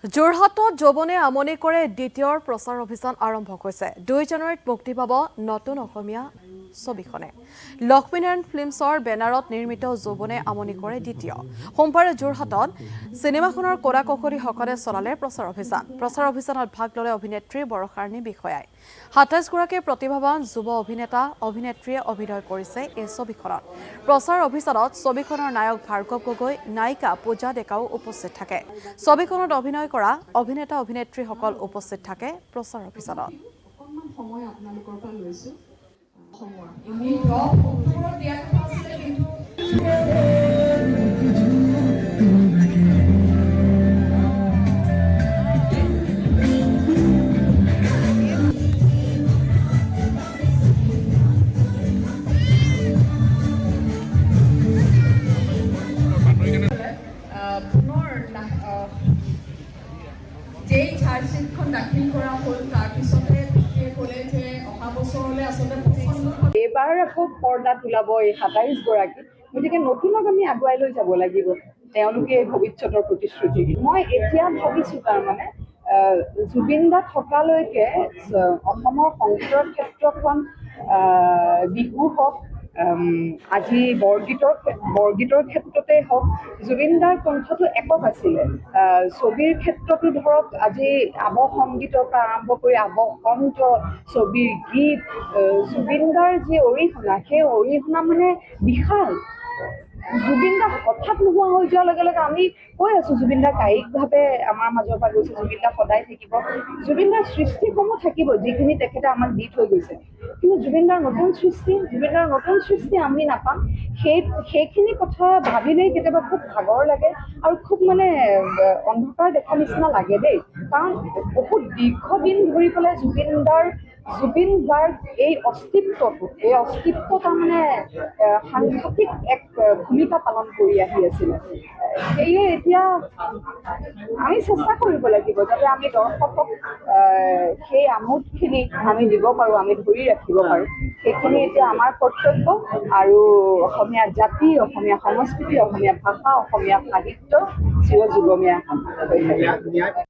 যোৰহাটত যৌৱনে আমনি কৰে দ্বিতীয়ৰ প্ৰচাৰ অভিযান আৰম্ভ হৈছে। 2 জানুৱাৰীত মুক্তি পাব নতুন অসমীয়া ছবিখনে। লক্ষ্মীনাৰায়ণ ফিল্মছৰ বেনাৰত নিৰ্মিত যৌৱনে আমনি কৰে দ্বিতীয়। সোমবাৰে যোৰহাটত চিনেমাখনৰ কলা কৌশলীসকলে চলালে প্ৰচাৰ অভিযান। প্ৰচাৰ অভিযানত ভাগ ল'লে অভিনেত্ৰী বৰষাৰণী বিষয়াই। 27 গৰাকী প্ৰতিভাৱান যুৱ অভিনেতা অভিনেত্ৰীয়ে অভিনয় কৰিছে এই ছবিখনত। প্ৰচাৰ অভিযানত ছবিখনৰ নায়ক ভাৰ্গৱ গগৈ, নায়িকা পূজা ডেকাও উপস্থিত থাকে। ছবিখনত অভিনয় কৰা অভিনেতা অভিনেত্ৰীসকল উপস্থিত থাকে প্ৰচাৰ অভিযানত। যেই চাৰ্জশ্বিটখন দাখিল কৰা হ'ল তাৰপিছতে ক'লে যে অহা বছৰলৈ আচলতে 55 এইবাৰ আকৌ পৰ্দাত ওলাব এই 27 গৰাকী। গতিকে নতুনক আমি আগুৱাই লৈ যাব লাগিব, তেওঁলোকে ভৱিষ্যতৰ প্ৰতিশ্ৰুতি। মই এতিয়া ভাবিছোঁ তাৰমানে জুবিন দা থকালৈকে অসমৰ সংগীতৰ ক্ষেত্ৰখন বিহু হওক, আজি বৰগীতৰ ক্ষেত্ৰতে হওক, জুবিন দাৰ কণ্ঠটো একক আছিলে। ছবিৰ ক্ষেত্ৰতো ধৰক আজি আৱহ সংগীতৰ পৰা আৰম্ভ কৰি আৱহ কণ্ঠ, ছবিৰ গীত, জুবিন দাৰ যি অৰিহণা, সেই অৰিহণা মানে বিশাল। জুবিন দা হঠাৎ নোহোৱা হৈ যোৱাৰ লগে লগে আমি কৈ আছোঁ জুবিন দা কায়িকভাৱে আমাৰ মাজৰ পৰা গৈছে, জুবিন দা সদায় থাকিব, জুবিন দাৰ সৃষ্টিসমূহ থাকিব যিখিনি তেখেতে আমাক দি থৈ গৈছে। কিন্তু জুবিন দাৰ নতুন সৃষ্টি আমি নাপাম। সেইখিনি কথা ভাবিলেই কেতিয়াবা খুব ভাগৰ লাগে আৰু খুব মানে অন্ধকাৰ দেখা নিচিনা লাগে দেই। কাৰণ বহুত দীৰ্ঘদিন ধৰি পেলাই জুবিন দাৰ এই অস্তিত্ব তাৰমানে সাংঘাতিক এক ভূমিকা পালন কৰি আহি আছিলে। সেয়ে এতিয়া আমি চেষ্টা কৰিব লাগিব যাতে আমি দৰ্শকক সেই আমোদখিনি আমি দিব পাৰোঁ, আমি ধৰি ৰাখিব পাৰোঁ। সেইখিনি এতিয়া আমাৰ কৰ্তব্য। আৰু অসমীয়া জাতি, অসমীয়া সংস্কৃতি, অসমীয়া ভাষা, অসমীয়া সাহিত্য চিৰযুগমীয়া হৈ থাকে।